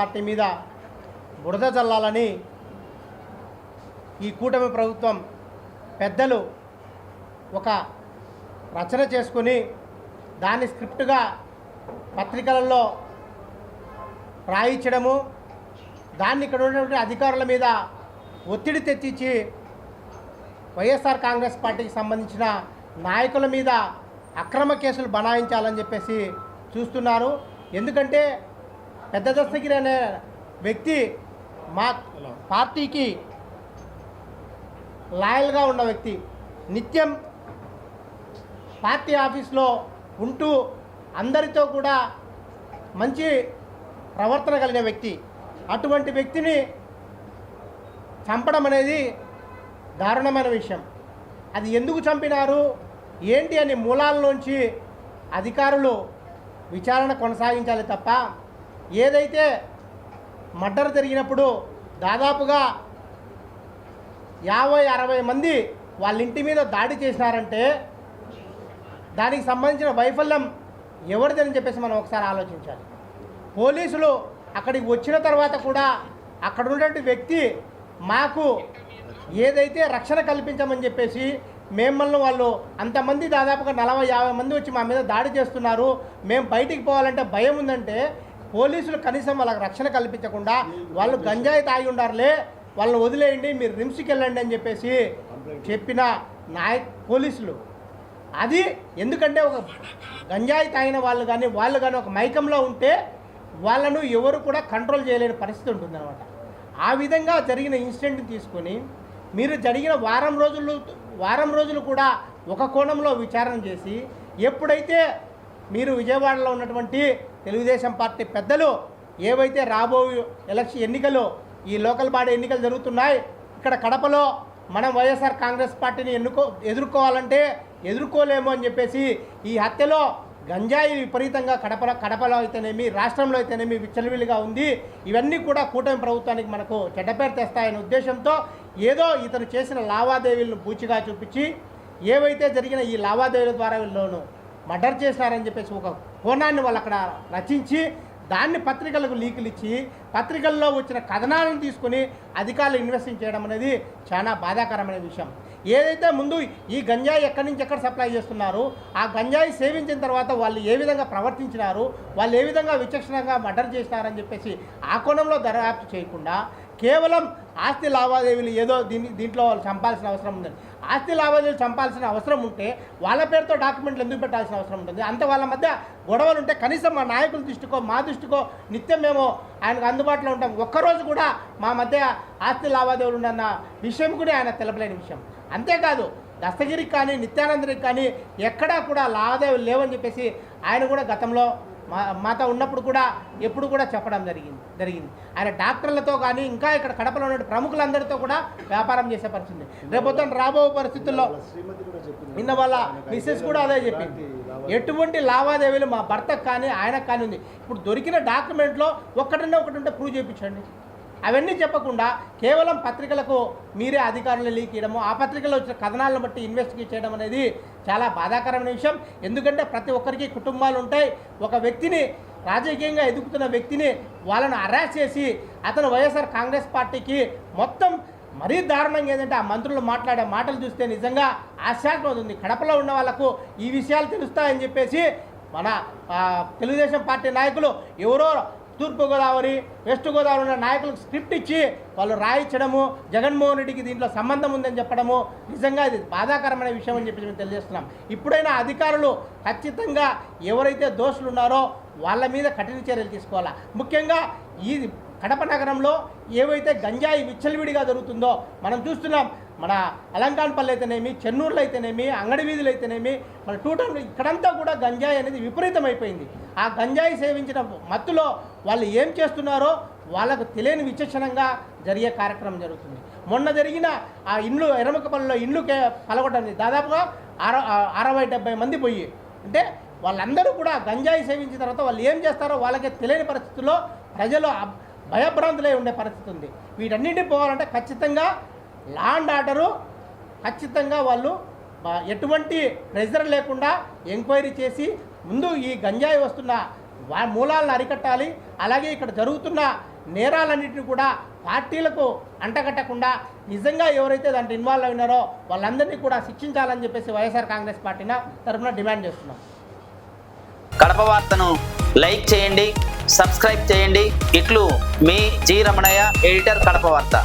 Party మీద బురద చల్లాలని ఈ కూటమి ప్రభుత్వం పెద్దలు ఒక రచన చేసుకొని దాన్ని స్క్రిప్ట్గా పత్రికలలో రాయించడము, దాన్ని ఇక్కడ ఉన్నటువంటి అధికారుల మీద ఒత్తిడి తెచ్చించి వైఎస్ఆర్ కాంగ్రెస్ పార్టీకి సంబంధించిన నాయకుల మీద అక్రమ కేసులు బనాయించాలని చెప్పేసి చూస్తున్నారు. ఎందుకంటే పెద్ద దస్తగిరి అనే వ్యక్తి మా పార్టీకి లాయల్గా ఉన్న వ్యక్తి, నిత్యం పార్టీ ఆఫీస్లో ఉంటూ అందరితో కూడా మంచి ప్రవర్తన కలిగిన వ్యక్తి. అటువంటి వ్యక్తిని చంపడం అనేది దారుణమైన విషయం. అది ఎందుకు చంపినారు ఏంటి అని మూలాల్లోంచి అధికారులు విచారణ కొనసాగించాలి తప్ప, ఏదైతే మర్డర్ జరిగినప్పుడు దాదాపుగా 50-60 మంది వాళ్ళ ఇంటి మీద దాడి చేసినారంటే దానికి సంబంధించిన వైఫల్యం ఎవరిదని చెప్పేసి మనం ఒకసారి ఆలోచించాలి. పోలీసులు అక్కడికి వచ్చిన తర్వాత కూడా అక్కడ ఉన్నటువంటి వ్యక్తి మాకు ఏదైతే రక్షణ కల్పించమని చెప్పేసి మిమ్మల్ని వాళ్ళు అంతమంది దాదాపుగా 40-50 మంది వచ్చి మా మీద దాడి చేస్తున్నారు, మేము బయటికి పోవాలంటే భయం ఉందంటే పోలీసులు కనీసం వాళ్ళకి రక్షణ కల్పించకుండా వాళ్ళు గంజాయి తాగి ఉండారులే, వాళ్ళని వదిలేయండి, మీరు రిమ్స్కి వెళ్ళండి అని చెప్పేసి చెప్పిన పోలీసులు. అది ఎందుకంటే ఒక గంజాయి తాగిన వాళ్ళు కానీ ఒక మైకంలో ఉంటే వాళ్ళను ఎవరు కూడా కంట్రోల్ చేయలేని పరిస్థితి ఉంటుందన్నమాట. ఆ విధంగా జరిగిన ఇన్సిడెంట్ని తీసుకొని మీరు జరిగిన వారం రోజులు కూడా ఒక కోణంలో విచారణ చేసి, ఎప్పుడైతే మీరు విజయవాడలో ఉన్నటువంటి తెలుగుదేశం పార్టీ పెద్దలు ఏవైతే రాబోయే ఎన్నికలు, ఈ లోకల్ బాడీ ఎన్నికలు జరుగుతున్నాయి, ఇక్కడ కడపలో మనం వైఎస్ఆర్ కాంగ్రెస్ పార్టీని ఎదుర్కోవాలంటే ఎదుర్కోలేము అని చెప్పేసి ఈ హత్యలో గంజాయి విపరీతంగా కడపలో అయితేనేమి రాష్ట్రంలో అయితేనేమి విచ్చలవిడిగా ఉంది, ఇవన్నీ కూడా కూటమి ప్రభుత్వానికి మనకు చెడ్డ పేరు తెస్తాయనే ఉద్దేశంతో ఏదో ఇతను చేసిన లావాదేవీలను పూచిగా చూపించి ఏవైతే జరిగిన ఈ లావాదేవీల ద్వారా వీళ్ళను మర్డర్ చేసినారని చెప్పేసి ఒక కోణాన్ని వాళ్ళు అక్కడ రచించి దాన్ని పత్రికలకు లీకులు ఇచ్చి పత్రికల్లో వచ్చిన కథనాలను తీసుకుని అధికారులు ఇన్వెస్టిగేట్ చేయడం అనేది చాలా బాధాకరమైన విషయం. ఏదైతే ముందు ఈ గంజాయి ఎక్కడి నుంచి ఎక్కడ సప్లై చేస్తున్నారు, ఆ గంజాయి సేవించిన తర్వాత వాళ్ళు ఏ విధంగా ప్రవర్తించినారు, వాళ్ళు ఏ విధంగా విచక్షణంగా మర్డర్ చేసినారని చెప్పేసి ఆ కోణంలో దర్యాప్తు చేయకుండా కేవలం ఆస్తి లావాదేవీలు ఏదో దీంట్లో వాళ్ళు చంపాల్సిన అవసరం ఉందండి. ఆస్తి లావాదేవీలు చంపాల్సిన అవసరం ఉంటే వాళ్ళ పేరుతో డాక్యుమెంట్లు ఎందుకు పెట్టాల్సిన అవసరం ఉంటుంది? అంత వాళ్ళ మధ్య గొడవలు ఉంటే కనీసం మా నాయకుల దృష్టికో మా దృష్టికో నిత్యం మేము ఆయనకు అందుబాటులో ఉంటాం, ఒక్కరోజు కూడా మా మధ్య ఆస్తి లావాదేవీలు ఉన్న విషయం కూడా ఆయన తెలపలేని విషయం. అంతేకాదు దస్తగిరికి కానీ నిత్యానందరికి కానీ ఎక్కడా కూడా లావాదేవీలు లేవని చెప్పేసి ఆయన కూడా గతంలో మాతో ఉన్నప్పుడు కూడా ఎప్పుడు కూడా చెప్పడం జరిగింది. ఆయన డాక్టర్లతో కానీ ఇంకా ఇక్కడ కడపలో ఉన్న ప్రముఖులందరితో కూడా వ్యాపారం చేసే పరిస్థితి. రేపొద్దున రాబో పరిస్థితుల్లో నిన్న వాళ్ళ మిస్సెస్ కూడా అదే చెప్పింది, ఎటువంటి లావాదేవీలు మా భర్తకు కానీ ఆయనకు కానీ ఉంది. ఇప్పుడు దొరికిన డాక్యుమెంట్లో ఒకటి ఉంటే ప్రూవ్ చేయించండి. అవన్నీ చెప్పకుండా కేవలం పత్రికలకు మీరే అధికారులు లీక్ చేయడము, ఆ పత్రికలో వచ్చిన కథనాలను బట్టి ఇన్వెస్టిగేట్ చేయడం అనేది చాలా బాధాకరమైన విషయం. ఎందుకంటే ప్రతి ఒక్కరికి కుటుంబాలు ఉంటాయి. ఒక వ్యక్తిని రాజకీయంగా ఎదుగుతున్న వ్యక్తిని వాళ్ళను అరెస్ట్ చేసి అతను వైఎస్ఆర్ కాంగ్రెస్ పార్టీకి మొత్తం మరీ దారుణంగా ఏంటంటే ఆ మంత్రులు మాట్లాడే మాటలు చూస్తే నిజంగా ఆశ్చర్యం అవుతుంది. కడపలో ఉన్న వాళ్ళకు ఈ విషయాలు తెలుస్తాయని చెప్పేసి మన తెలుగుదేశం పార్టీ నాయకులు ఎవరో తూర్పుగోదావరి వెస్ట్ గోదావరి ఉన్న నాయకులకు స్క్రిప్ట్ ఇచ్చి వాళ్ళు రాయించడము, జగన్మోహన్ రెడ్డికి దీంట్లో సంబంధం ఉందని చెప్పడము నిజంగా ఇది బాధాకరమైన విషయం అని చెప్పి మేము తెలియజేస్తున్నాం. ఇప్పుడైనా అధికారులు ఖచ్చితంగా ఎవరైతే దోషులు ఉన్నారో వాళ్ళ మీద కఠిన చర్యలు తీసుకోవాలా. ముఖ్యంగా ఈ కడప నగరంలో ఏవైతే గంజాయి విచ్చలవిడిగా జరుగుతుందో మనం చూస్తున్నాం. మన అలంకాన్పల్లి అయితేనేమి, చెన్నూరులో అయితేనేమి, అంగడి వీధులు అయితేనేమి, మన టూటౌన్ ఇక్కడంతా కూడా గంజాయి అనేది విపరీతమైపోయింది. ఆ గంజాయి సేవించిన మత్తులో వాళ్ళు ఏం చేస్తున్నారో వాళ్ళకు తెలియని విచక్షణంగా జరిగే కార్యక్రమం జరుగుతుంది. మొన్న జరిగిన ఆ ఇండ్లు ఎర్రముకపల్లిలో ఇండ్లు పలగొట్టండి, దాదాపుగా 60-70 మంది పోయి, అంటే వాళ్ళందరూ కూడా గంజాయి సేవించిన తర్వాత వాళ్ళు ఏం చేస్తారో వాళ్ళకే తెలియని పరిస్థితుల్లో ప్రజలు భయభ్రాంతులై ఉండే పరిస్థితి ఉంది. వీటన్నింటినీ పోవాలంటే ఖచ్చితంగా లా అండ్ ఆర్డరు ఖచ్చితంగా వాళ్ళు ఎటువంటి ప్రెజర్ లేకుండా ఎంక్వైరీ చేసి ముందు ఈ గంజాయి వస్తున్న మూలాలను అరికట్టాలి. అలాగే ఇక్కడ జరుగుతున్న నేరాలన్నింటినీ కూడా పార్టీలకు అంటగట్టకుండా నిజంగా ఎవరైతే దాంట్లో ఇన్వాల్వ్ అయినారో వాళ్ళందరినీ కూడా శిక్షించాలని చెప్పేసి వైఎస్ఆర్ కాంగ్రెస్ పార్టీ తరఫున డిమాండ్ చేస్తున్నాం. కడప వార్తను లైక్ చేయండి, సబ్స్క్రైబ్ చేయండి. ఇట్లు మీ జి రమణయ్య, ఎడిటర్, కడప వార్త.